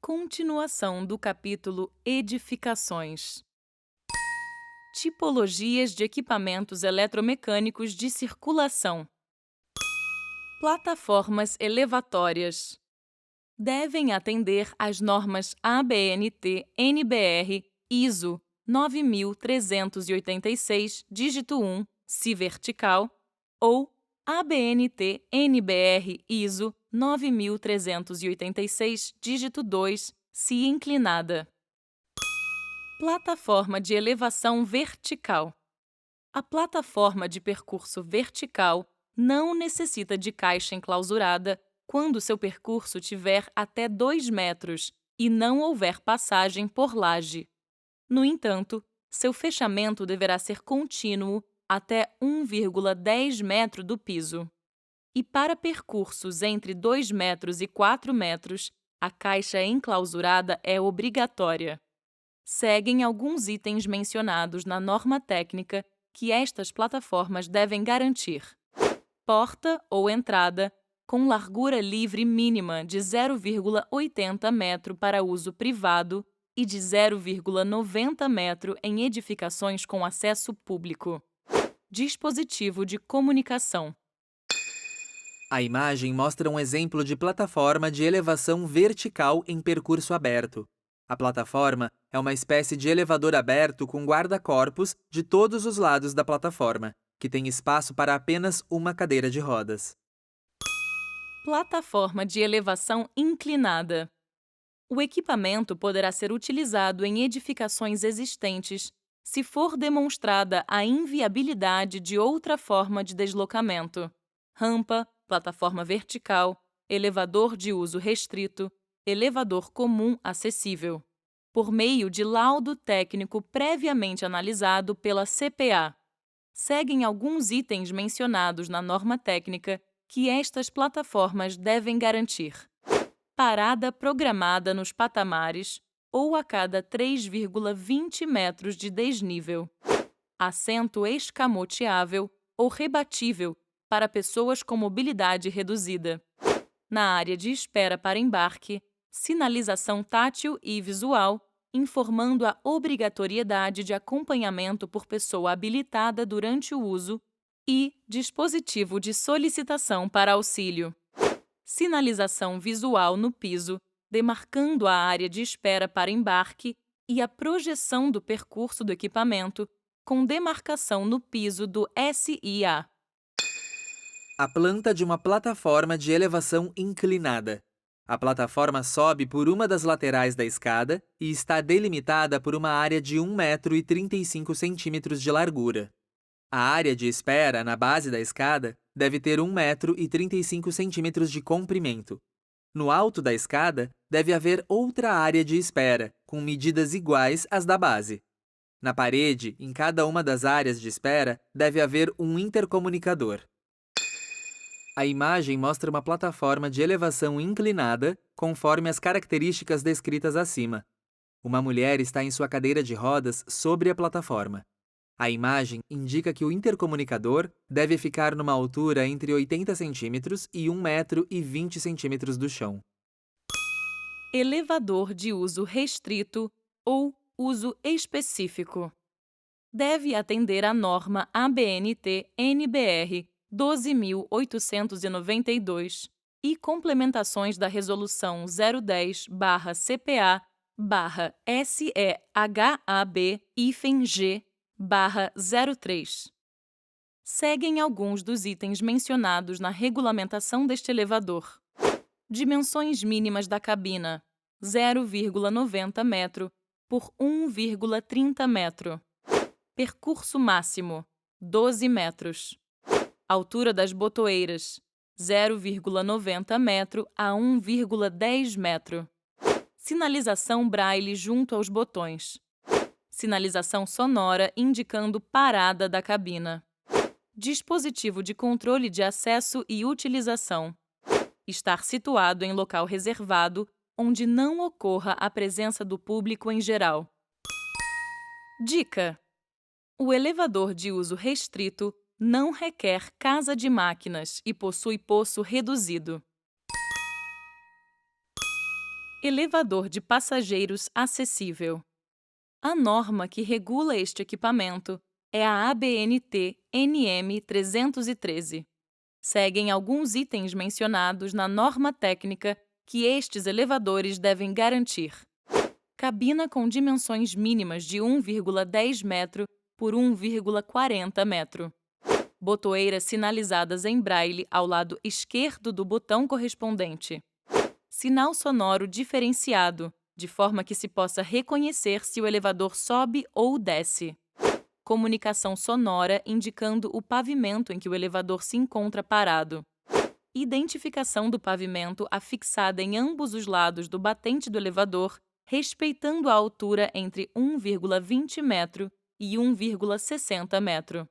Continuação do capítulo Edificações. Tipologias de equipamentos eletromecânicos de circulação. Plataformas elevatórias. Devem atender às normas ABNT-NBR ISO 9386, dígito 1, se vertical, ou ABNT-NBR ISO 9386, dígito 2, se inclinada. Plataforma de elevação vertical. A plataforma de percurso vertical não necessita de caixa enclausurada quando seu percurso tiver até 2 metros e não houver passagem por laje. No entanto, seu fechamento deverá ser contínuo até 1,10 metro do piso. E para percursos entre 2 metros e 4 metros, a caixa enclausurada é obrigatória. Seguem alguns itens mencionados na norma técnica que estas plataformas devem garantir. Porta ou entrada com largura livre mínima de 0,80 metro para uso privado e de 0,90 metro em edificações com acesso público. Dispositivo de comunicação. A imagem mostra um exemplo de plataforma de elevação vertical em percurso aberto. A plataforma é uma espécie de elevador aberto com guarda-corpos de todos os lados da plataforma, que tem espaço para apenas uma cadeira de rodas. Plataforma de elevação inclinada. O equipamento poderá ser utilizado em edificações existentes se for demonstrada a inviabilidade de outra forma de deslocamento. Rampa, plataforma vertical, elevador de uso restrito, elevador comum acessível, por meio de laudo técnico previamente analisado pela CPA. Seguem alguns itens mencionados na norma técnica que estas plataformas devem garantir. Parada programada nos patamares ou a cada 3,20 metros de desnível. Assento escamoteável ou rebatível para pessoas com mobilidade reduzida. Na área de espera para embarque, sinalização tátil e visual, informando a obrigatoriedade de acompanhamento por pessoa habilitada durante o uso e dispositivo de solicitação para auxílio. Sinalização visual no piso, demarcando a área de espera para embarque e a projeção do percurso do equipamento, com demarcação no piso do SIA. A planta de uma plataforma de elevação inclinada. A plataforma sobe por uma das laterais da escada e está delimitada por uma área de 1,35 m de largura. A área de espera na base da escada deve ter 1,35 m de comprimento. No alto da escada, deve haver outra área de espera, com medidas iguais às da base. Na parede, em cada uma das áreas de espera, deve haver um intercomunicador. A imagem mostra uma plataforma de elevação inclinada, conforme as características descritas acima. Uma mulher está em sua cadeira de rodas sobre a plataforma. A imagem indica que o intercomunicador deve ficar numa altura entre 80 cm e 1,20 m do chão. Elevador de uso restrito ou uso específico. Deve atender à norma ABNT-NBR 12.892 e complementações da Resolução 010-CPA/SEHAB-G/03. Seguem alguns dos itens mencionados na regulamentação deste elevador. Dimensões mínimas da cabina: 0,90 metro por 1,30 metro. Percurso máximo: 12 metros. Altura das botoeiras: 0,90 metro a 1,10 metro. Sinalização braille junto aos botões. Sinalização sonora indicando parada da cabina. Dispositivo de controle de acesso e utilização. Estar situado em local reservado, onde não ocorra a presença do público em geral. Dica: o elevador de uso restrito não requer casa de máquinas e possui poço reduzido. Elevador de passageiros acessível. A norma que regula este equipamento é a ABNT NM 313. Seguem alguns itens mencionados na norma técnica que estes elevadores devem garantir. Cabina com dimensões mínimas de 1,10 metro por 1,40 metro. Botoeiras sinalizadas em braille ao lado esquerdo do botão correspondente. Sinal sonoro diferenciado, de forma que se possa reconhecer se o elevador sobe ou desce. Comunicação sonora indicando o pavimento em que o elevador se encontra parado. Identificação do pavimento afixada em ambos os lados do batente do elevador, respeitando a altura entre 1,20 metro e 1,60 metro.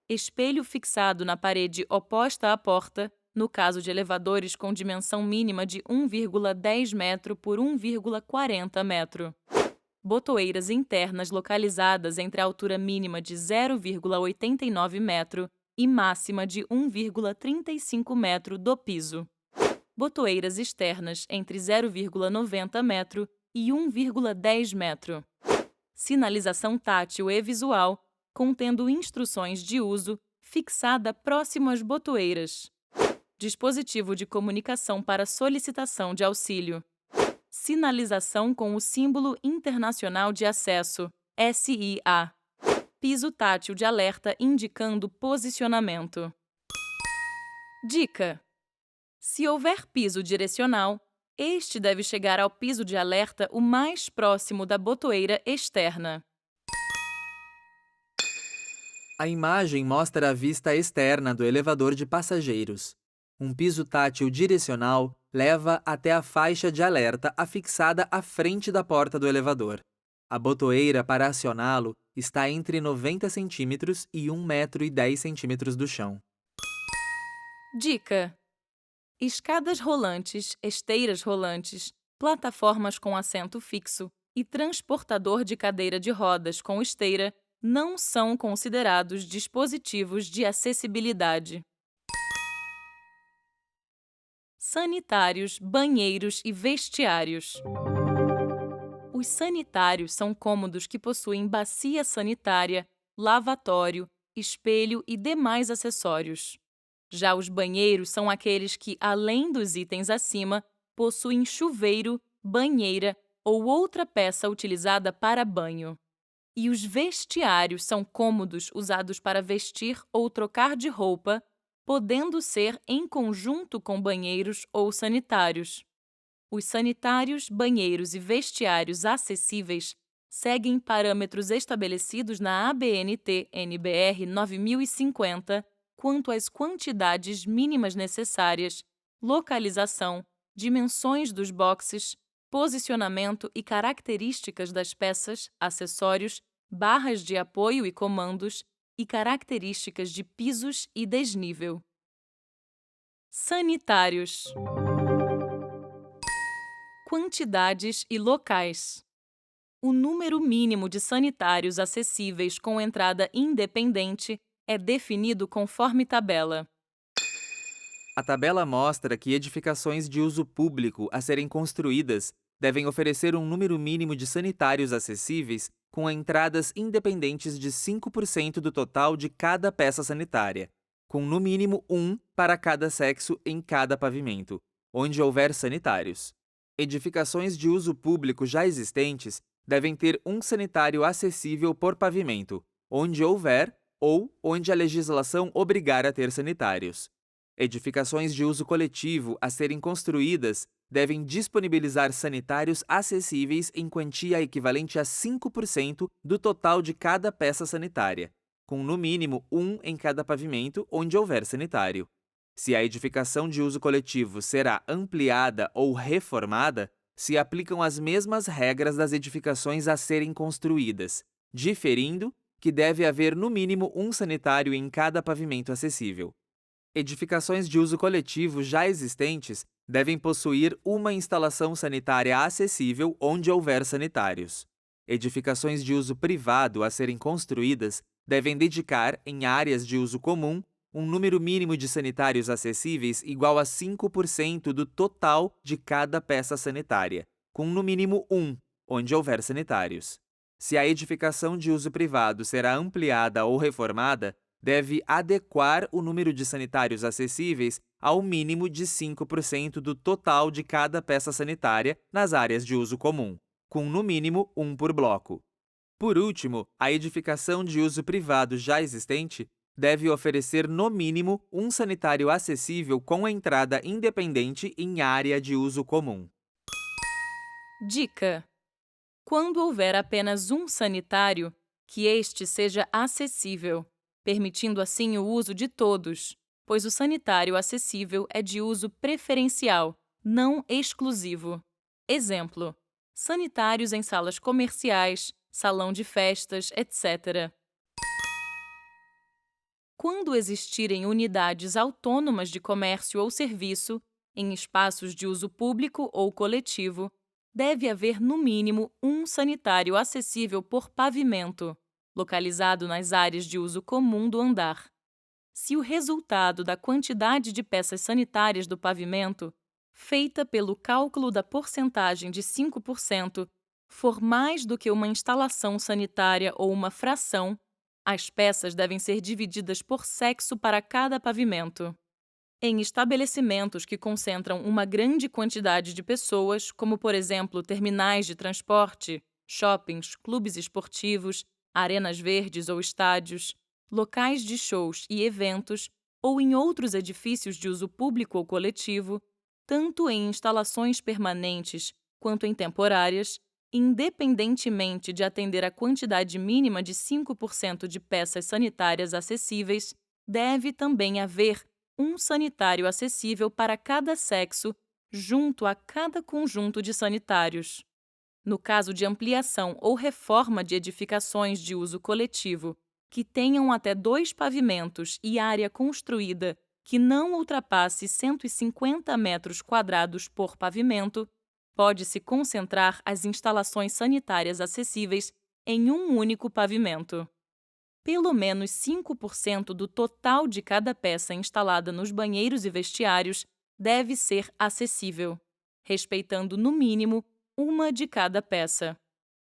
Espelho fixado na parede oposta à porta, no caso de elevadores com dimensão mínima de 1,10 metro por 1,40 metro. Botoeiras internas localizadas entre a altura mínima de 0,89 metro e máxima de 1,35 metro do piso. Botoeiras externas entre 0,90 metro e 1,10 metro. Sinalização tátil e visual, contendo instruções de uso, fixada próximo às botoeiras. Dispositivo de comunicação para solicitação de auxílio. Sinalização com o símbolo internacional de acesso, SIA. Piso tátil de alerta indicando posicionamento. Dica: se houver piso direcional, este deve chegar ao piso de alerta o mais próximo da botoeira externa. A imagem mostra a vista externa do elevador de passageiros. Um piso tátil direcional leva até a faixa de alerta afixada à frente da porta do elevador. A botoeira para acioná-lo está entre 90 cm e 1,10 m do chão. Dica: escadas rolantes, esteiras rolantes, plataformas com assento fixo e transportador de cadeira de rodas com esteira não são considerados dispositivos de acessibilidade. Sanitários, banheiros e vestiários. Os sanitários são cômodos que possuem bacia sanitária, lavatório, espelho e demais acessórios. Já os banheiros são aqueles que, além dos itens acima, possuem chuveiro, banheira ou outra peça utilizada para banho. E os vestiários são cômodos usados para vestir ou trocar de roupa, podendo ser em conjunto com banheiros ou sanitários. Os sanitários, banheiros e vestiários acessíveis seguem parâmetros estabelecidos na ABNT NBR 9050 quanto às quantidades mínimas necessárias, localização, dimensões dos boxes, posicionamento e características das peças, acessórios, barras de apoio e comandos e características de pisos e desnível. Sanitários. Quantidades e locais. O número mínimo de sanitários acessíveis com entrada independente é definido conforme tabela. A tabela mostra que edificações de uso público a serem construídas devem oferecer um número mínimo de sanitários acessíveis com entradas independentes de 5% do total de cada peça sanitária, com no mínimo um para cada sexo em cada pavimento, onde houver sanitários. Edificações de uso público já existentes devem ter um sanitário acessível por pavimento, onde houver ou onde a legislação obrigar a ter sanitários. Edificações de uso coletivo a serem construídas devem disponibilizar sanitários acessíveis em quantia equivalente a 5% do total de cada peça sanitária, com no mínimo um em cada pavimento onde houver sanitário. Se a edificação de uso coletivo será ampliada ou reformada, se aplicam as mesmas regras das edificações a serem construídas, diferindo que deve haver no mínimo um sanitário em cada pavimento acessível. Edificações de uso coletivo já existentes devem possuir uma instalação sanitária acessível onde houver sanitários. Edificações de uso privado a serem construídas devem dedicar, em áreas de uso comum, um número mínimo de sanitários acessíveis igual a 5% do total de cada peça sanitária, com no mínimo um, onde houver sanitários. Se a edificação de uso privado será ampliada ou reformada, deve adequar o número de sanitários acessíveis ao mínimo de 5% do total de cada peça sanitária nas áreas de uso comum, com no mínimo um por bloco. Por último, a edificação de uso privado já existente deve oferecer no mínimo um sanitário acessível com entrada independente em área de uso comum. Dica: quando houver apenas um sanitário, que este seja acessível, permitindo assim o uso de todos, pois o sanitário acessível é de uso preferencial, não exclusivo. Exemplo: sanitários em salas comerciais, salão de festas, etc. Quando existirem unidades autônomas de comércio ou serviço, em espaços de uso público ou coletivo, deve haver no mínimo um sanitário acessível por pavimento, localizado nas áreas de uso comum do andar. Se o resultado da quantidade de peças sanitárias do pavimento, feita pelo cálculo da porcentagem de 5%, for mais do que uma instalação sanitária ou uma fração, as peças devem ser divididas por sexo para cada pavimento. Em estabelecimentos que concentram uma grande quantidade de pessoas, como por exemplo terminais de transporte, shoppings, clubes esportivos, arenas verdes ou estádios, locais de shows e eventos, ou em outros edifícios de uso público ou coletivo, tanto em instalações permanentes quanto em temporárias, independentemente de atender a quantidade mínima de 5% de peças sanitárias acessíveis, deve também haver um sanitário acessível para cada sexo, junto a cada conjunto de sanitários. No caso de ampliação ou reforma de edificações de uso coletivo que tenham até 2 pavimentos e área construída que não ultrapasse 150 metros quadrados por pavimento, pode-se concentrar as instalações sanitárias acessíveis em um único pavimento. Pelo menos 5% do total de cada peça instalada nos banheiros e vestiários deve ser acessível, respeitando no mínimo uma de cada peça.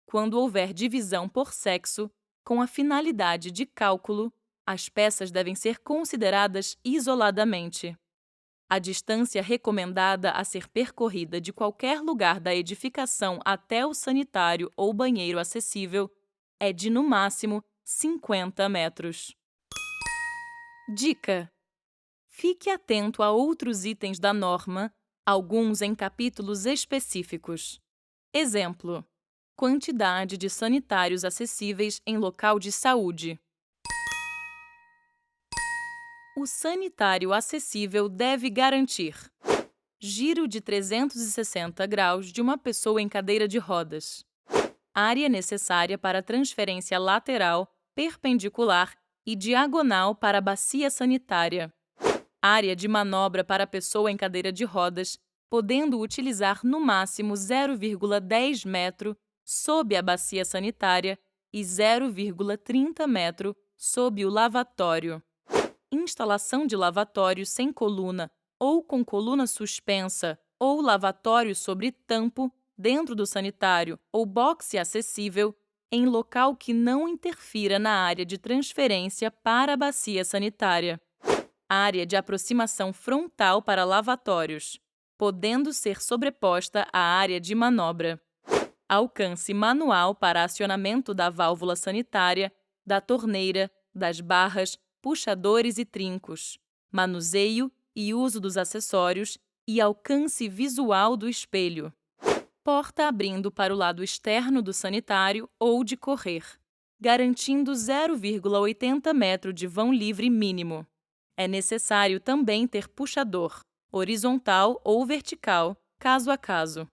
Quando houver divisão por sexo, com a finalidade de cálculo, as peças devem ser consideradas isoladamente. A distância recomendada a ser percorrida de qualquer lugar da edificação até o sanitário ou banheiro acessível é de, no máximo, 50 metros. Dica: fique atento a outros itens da norma, alguns em capítulos específicos. Exemplo: quantidade de sanitários acessíveis em local de saúde. O sanitário acessível deve garantir giro de 360 graus de uma pessoa em cadeira de rodas, área necessária para transferência lateral, perpendicular e diagonal para a bacia sanitária, área de manobra para a pessoa em cadeira de rodas, podendo utilizar no máximo 0,10 metro sob a bacia sanitária e 0,30 metro sob o lavatório. Instalação de lavatório sem coluna ou com coluna suspensa ou lavatório sobre tampo dentro do sanitário ou boxe acessível em local que não interfira na área de transferência para a bacia sanitária. Área de aproximação frontal para lavatórios, podendo ser sobreposta à área de manobra. Alcance manual para acionamento da válvula sanitária, da torneira, das barras, puxadores e trincos, manuseio e uso dos acessórios e alcance visual do espelho. Porta abrindo para o lado externo do sanitário ou de correr, garantindo 0,80 metro de vão livre mínimo. É necessário também ter puxador, horizontal ou vertical, caso a caso.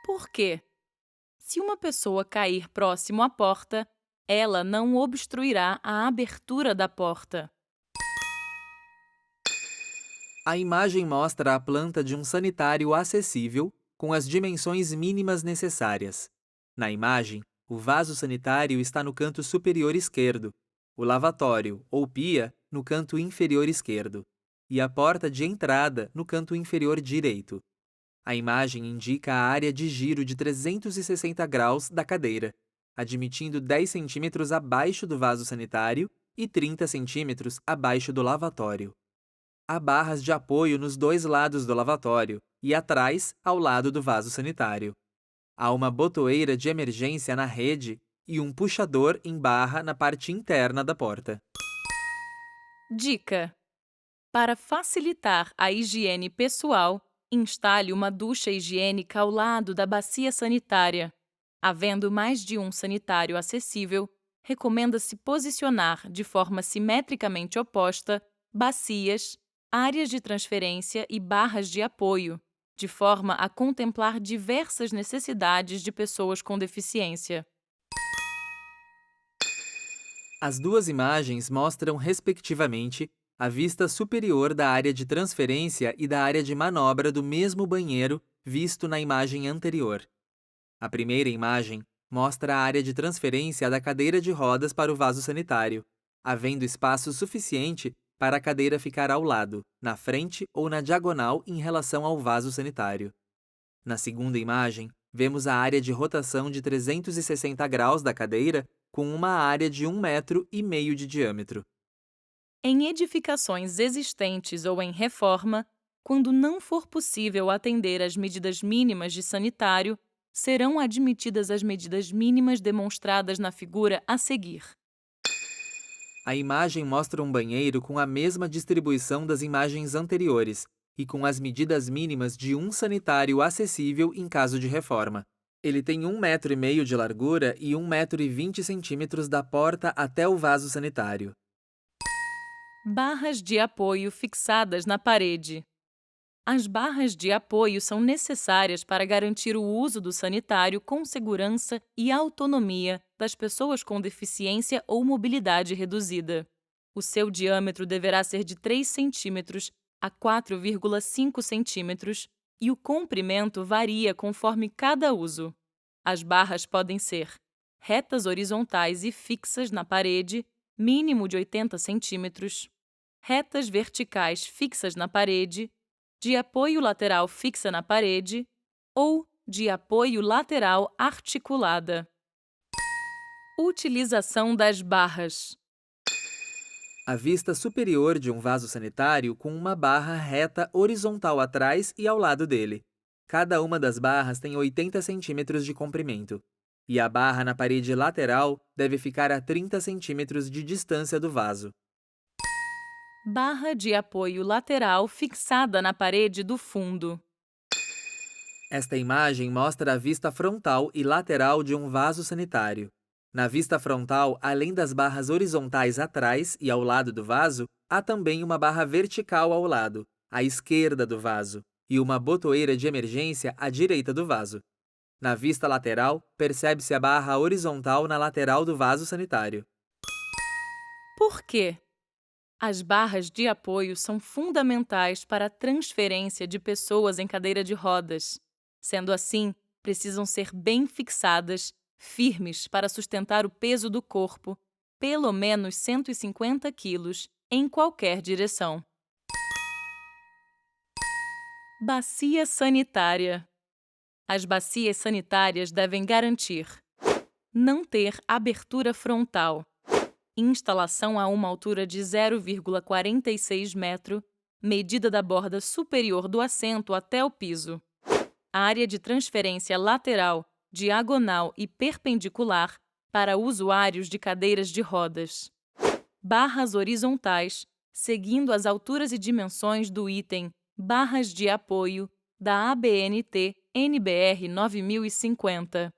Por quê? Se uma pessoa cair próximo à porta, ela não obstruirá a abertura da porta. A imagem mostra a planta de um sanitário acessível com as dimensões mínimas necessárias. Na imagem, o vaso sanitário está no canto superior esquerdo, o lavatório ou pia no canto inferior esquerdo e a porta de entrada no canto inferior direito. A imagem indica a área de giro de 360 graus da cadeira, admitindo 10 centímetros abaixo do vaso sanitário e 30 centímetros abaixo do lavatório. Há barras de apoio nos dois lados do lavatório e atrás, ao lado do vaso sanitário. Há uma botoeira de emergência na rede e um puxador em barra na parte interna da porta. Dica: para facilitar a higiene pessoal, instale uma ducha higiênica ao lado da bacia sanitária. Havendo mais de um sanitário acessível, recomenda-se posicionar de forma simetricamente oposta bacias, áreas de transferência e barras de apoio, de forma a contemplar diversas necessidades de pessoas com deficiência. As duas imagens mostram, respectivamente, a vista superior da área de transferência e da área de manobra do mesmo banheiro visto na imagem anterior. A primeira imagem mostra a área de transferência da cadeira de rodas para o vaso sanitário, havendo espaço suficiente para a cadeira ficar ao lado, na frente ou na diagonal em relação ao vaso sanitário. Na segunda imagem, vemos a área de rotação de 360 graus da cadeira com uma área de 1,5 metro de diâmetro. Em edificações existentes ou em reforma, quando não for possível atender às medidas mínimas de sanitário, serão admitidas as medidas mínimas demonstradas na figura a seguir. A imagem mostra um banheiro com a mesma distribuição das imagens anteriores e com as medidas mínimas de um sanitário acessível em caso de reforma. Ele tem 1,5 metro de largura e 1,20 metro da porta até o vaso sanitário. Barras de apoio fixadas na parede. As barras de apoio são necessárias para garantir o uso do sanitário com segurança e autonomia das pessoas com deficiência ou mobilidade reduzida. O seu diâmetro deverá ser de 3 centímetros a 4,5 centímetros e o comprimento varia conforme cada uso. As barras podem ser retas horizontais e fixas na parede, mínimo de 80 centímetros, retas verticais fixas na parede, de apoio lateral fixa na parede ou de apoio lateral articulada. Utilização das barras. A vista superior de um vaso sanitário com uma barra reta horizontal atrás e ao lado dele. Cada uma das barras tem 80 centímetros de comprimento, e a barra na parede lateral deve ficar a 30 centímetros de distância do vaso. Barra de apoio lateral fixada na parede do fundo. Esta imagem mostra a vista frontal e lateral de um vaso sanitário. Na vista frontal, além das barras horizontais atrás e ao lado do vaso, há também uma barra vertical ao lado, à esquerda do vaso, e uma botoeira de emergência à direita do vaso. Na vista lateral, percebe-se a barra horizontal na lateral do vaso sanitário. Por quê? As barras de apoio são fundamentais para a transferência de pessoas em cadeira de rodas. Sendo assim, precisam ser bem fixadas, firmes para sustentar o peso do corpo, pelo menos 150 quilos, em qualquer direção. Bacia sanitária. As bacias sanitárias devem garantir: não ter abertura frontal, instalação a uma altura de 0,46 metro, medida da borda superior do assento até o piso. Área de transferência lateral, diagonal e perpendicular para usuários de cadeiras de rodas. Barras horizontais, seguindo as alturas e dimensões do item Barras de apoio da ABNT NBR 9050.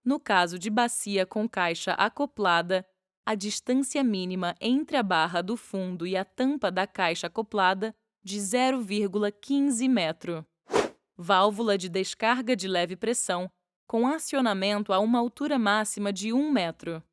No caso de bacia com caixa acoplada, a distância mínima entre a barra do fundo e a tampa da caixa acoplada de 0,15 metro. Válvula de descarga de leve pressão, com acionamento a uma altura máxima de 1 metro.